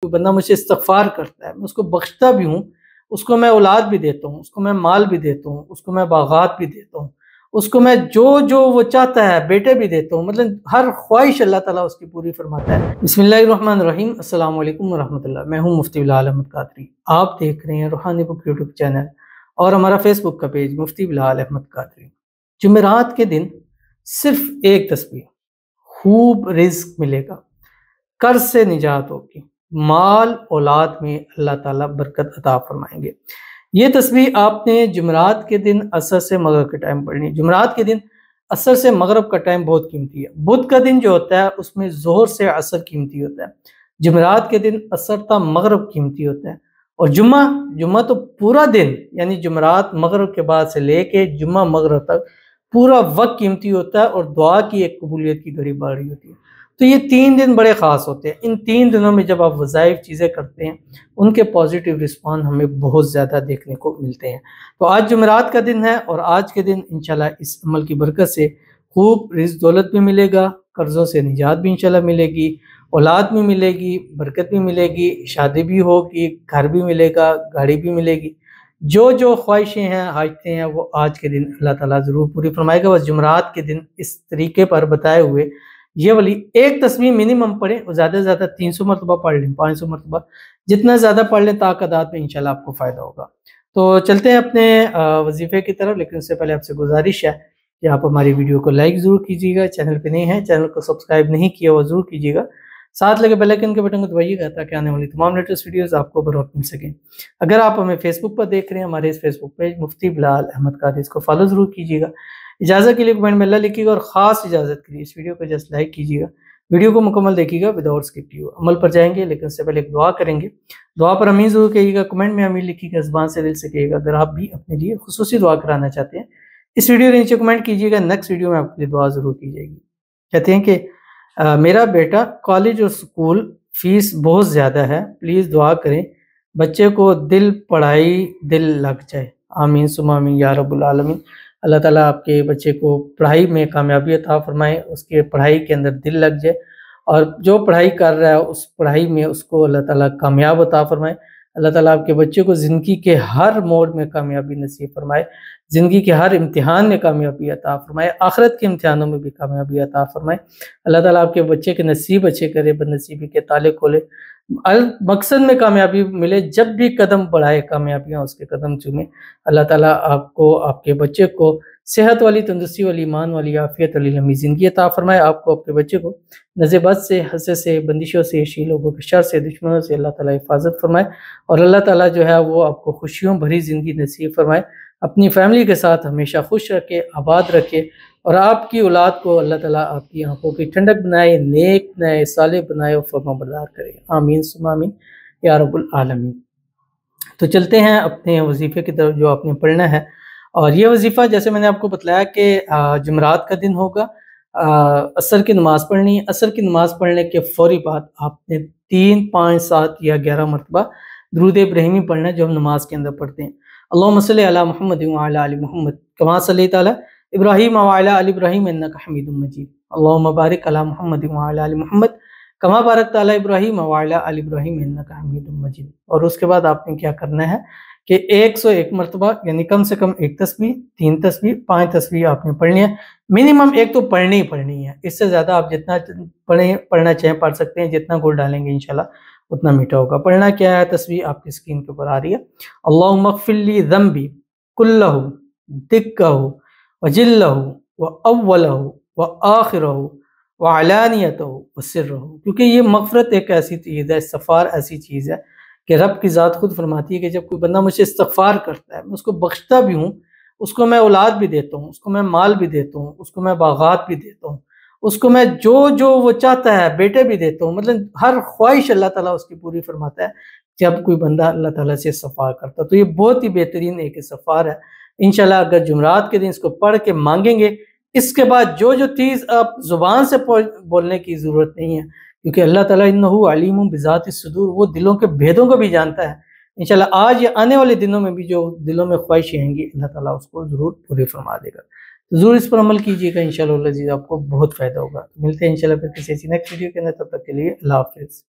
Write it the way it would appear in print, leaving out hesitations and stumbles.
کوئی بندہ مجھ سے استغفار کرتا ہے میں اس کو بخشتا بھی ہوں، اس کو میں اولاد بھی دیتا ہوں، اس کو میں مال بھی دیتا ہوں، اس کو میں باغات بھی دیتا ہوں، اس کو میں جو وہ چاہتا ہے بیٹے بھی دیتا ہوں، مطلب ہر خواہش اللہ تعالیٰ اس کی پوری فرماتا ہے۔ بسم اللہ الرحمن الرحیم، السلام علیکم ورحمۃ اللہ۔ میں ہوں مفتی بلال احمد قادری، آپ دیکھ رہے ہیں روحانی بک یوٹیوب چینل اور ہمارا فیس بک کا پیج مفتی بلال احمد قادری۔ جمعرات کے دن صرف ایک تسبیح، خوب رزق ملے گا، قرض سے نجات ہوگی، مال اولاد میں اللہ تعالیٰ برکت عطا فرمائیں گے۔ یہ تسبیح آپ نے جمعرات کے دن عصر سے مغرب کے ٹائم پڑھنی۔ جمعرات کے دن عصر سے مغرب کا ٹائم بہت قیمتی ہے، بدھ کا دن جو ہوتا ہے اس میں ظہر سے عصر قیمتی ہوتا ہے، جمعرات کے دن عصر تا مغرب قیمتی ہوتا ہے، اور جمعہ تو پورا دن، یعنی جمعرات مغرب کے بعد سے لے کے جمعہ مغرب تک پورا وقت قیمتی ہوتا ہے، اور دعا کی ایک قبولیت کی گھڑی بڑھ رہی ہوتی ہے۔ تو یہ 3 دن بڑے خاص ہوتے ہیں۔ ان 3 دنوں میں جب آپ وظائف چیزیں کرتے ہیں ان کے پازیٹیو رسپانس ہمیں بہت زیادہ دیکھنے کو ملتے ہیں۔ تو آج جمعرات کا دن ہے، اور آج کے دن انشاءاللہ اس عمل کی برکت سے خوب رزق دولت بھی ملے گا، قرضوں سے نجات بھی انشاءاللہ ملے گی، اولاد بھی ملے گی، برکت بھی ملے گی، شادی بھی ہوگی، گھر بھی ملے گا، گاڑی بھی ملے گی۔ جو خواہشیں ہیں، حاجتیں ہیں، وہ آج کے دن اللہ تعالیٰ ضرور پوری فرمائے گا۔ بس جمعرات کے دن اس طریقے پر بتائے ہوئے یہ والی ایک تسبیح منیمم پڑھیں، اور زیادہ سے زیادہ 300 مرتبہ پڑھ لیں، 500 مرتبہ، جتنا زیادہ پڑھ لیں تعداد میں انشاءاللہ آپ کو فائدہ ہوگا۔ تو چلتے ہیں اپنے وظیفے کی طرف، لیکن اس سے پہلے آپ سے گزارش ہے کہ آپ ہماری ویڈیو کو لائک ضرور کیجیے گا، چینل پہ نہیں ہے چینل کو سبسکرائب نہیں کیا وہ ضرور کیجیے گا، ساتھ لگے بیل آئیکن کے بٹن کو دبائیے گا تاکہ آنے والی تمام لیٹسٹ ویڈیوز آپ کو بروقت مل سکیں۔ اگر آپ ہمیں فیس بک پر دیکھ رہے ہیں، ہمارے اس فیس بک پیج مفتی بلال احمد قادری، اس کو فالو ضرور کیجیے گا۔ اجازت کے لیے کمنٹ میں اللہ لکھیے گا، اور خاص اجازت کے لیے اس ویڈیو کو جسٹ لائک کیجیے گا، ویڈیو کو مکمل دیکھیے گا وداؤٹ اسکپ کیے ہوئے۔ عمل پر جائیں گے لیکن اس سے پہلے ایک دعا کریں گے، دعا پر امین ضرور کہیے گا، کمنٹ میں امین لکھیے گا، زبان سے دل سے کہیے گا۔ اگر آپ بھی اپنے لیے خصوصی دعا کرانا چاہتے ہیں اس ویڈیو کے نیچے کمنٹ کیجیے گا، نیکسٹ ویڈیو میں آپ کے لیے دعا ضرور کی جائے گی۔ کہتے ہیں کہ میرا بیٹا کالج اور سکول فیس بہت زیادہ ہے، پلیز دعا کریں بچے کو پڑھائی دل لگ جائے، آمین ثم آمین یا رب العالمین۔ اللہ تعالیٰ آپ کے بچے کو پڑھائی میں کامیابی عطا فرمائے، اس کے پڑھائی کے اندر دل لگ جائے، اور جو پڑھائی کر رہا ہے اس پڑھائی میں اس کو اللہ تعالیٰ کامیاب عطا فرمائے۔ اللہ تعالیٰ آپ کے بچے کو زندگی کے ہر موڑ میں کامیابی نصیب فرمائے، زندگی کے ہر امتحان میں کامیابی عطا فرمائے، آخرت کے امتحانوں میں بھی کامیابی عطا فرمائے۔ اللہ تعالیٰ آپ کے بچے کے نصیب اچھے کرے، بد نصیبی کے تالے کھولے، مقصد میں کامیابی ملے، جب بھی قدم بڑھائے کامیابیاں اس کے قدم چومے۔ اللہ تعالیٰ آپ کو، آپ کے بچے کو صحت والی، تندرستی والی، ایمان والی، عافیت والی لمبی زندگی عطا فرمائے۔ آپ کو، آپ کے بچے کو نظر بد سے، حسد سے، بندشوں سے، شی لوگوں کے شر سے، دشمنوں سے اللہ تعالیٰ حفاظت فرمائے، اور اللہ تعالیٰ جو ہے وہ آپ کو خوشیوں بھری زندگی نصیب فرمائے، اپنی فیملی کے ساتھ ہمیشہ خوش رکھے، آباد رکھے، اور آپ کی اولاد کو اللہ تعالیٰ آپ کی آنکھوں کی ٹھنڈک بنائے، نیک بنائے، صالح بنائے، اور فرمانبردار کرے، آمین ثم آمین یا رب العالمین۔ تو چلتے ہیں اپنے وظیفے کی طرف جو آپ نے پڑھنا ہے، اور یہ وظیفہ جیسے میں نے آپ کو بتلایا کہ جمعرات کا دن ہوگا، عصر کی نماز پڑھنی ہے۔ عصر کی نماز پڑھنے کے فوری بعد آپ نے 3، 5، 7 یا 11 مرتبہ درود ابراہیمی پڑھنا ہے، جو ہم نماز کے اندر پڑھتے ہیں۔ اللہم صلی علی محمد وعلی آل محمد کما صلیت علی ابراہیم وعلی آل ابراہیم انک حمید مجید، اللہم بارک علی محمد وعلی آل محمد کما بارکت علی ابراہیم وعلی آل ابراہیم انک حمید مجید۔ اور اس کے بعد آپ نے کیا کرنا ہے کہ 101 مرتبہ، یعنی کم سے کم 1 تسبیح، 3 تسبیح، 5 تسبیح آپ نے پڑھنی ہے، منیمم 1 تو پڑھنی ہی پڑھنی ہے۔ اس سے زیادہ آپ جتنا پڑھنا چاہیں پڑھ سکتے ہیں، جتنا گول ڈالیں گے انشاءاللہ اتنا میٹھا ہوگا۔ پڑھنا کیا ہے؟ تسبیح آپ کی اسکرین کے اوپر آ رہی ہے۔ اللہم اغفر لی ذنبی کلہ دکہ وجلہ واولہ وآخرہ وعلانیتہ وسرہ، کیونکہ یہ مغفرت ایک ایسی چیز ہے، استغفار ایسی چیز ہے کہ رب کی ذات خود فرماتی ہے کہ جب کوئی بندہ مجھ سے استغفار کرتا ہے میں اس کو بخشتا بھی ہوں، اس کو میں اولاد بھی دیتا ہوں، اس کو میں مال بھی دیتا ہوں، اس کو میں باغات بھی دیتا ہوں، اس کو میں جو وہ چاہتا ہے بیٹے بھی دیتا ہوں، مطلب ہر خواہش اللہ تعالیٰ اس کی پوری فرماتا ہے جب کوئی بندہ اللہ تعالیٰ سے استغفار کرتا ہے۔ تو یہ بہت ہی بہترین ایک استغفار ہے۔ انشاءاللہ اگر جمعرات کے دن اس کو پڑھ کے مانگیں گے، اس کے بعد جو چیز آپ زبان سے بولنے کی ضرورت نہیں ہے، کیونکہ اللہ تعالیٰ انہ علیم بذات الصدور، وہ دلوں کے بھیدوں کو بھی جانتا ہے۔ انشاءاللہ آج یا آنے والے دنوں میں بھی جو دلوں میں خواہشیں ہیں گی، اللہ تعالیٰ اس کو ضرور پوری فرما دے گا۔ ضرور اس پر عمل کیجیے گا، انشاءاللہ العزیز آپ کو بہت فائدہ ہوگا۔ ملتے ہیں انشاءاللہ پھر کسی ایسی نیکسٹ ویڈیو کے اندر، تب تک کے لیے اللہ حافظ۔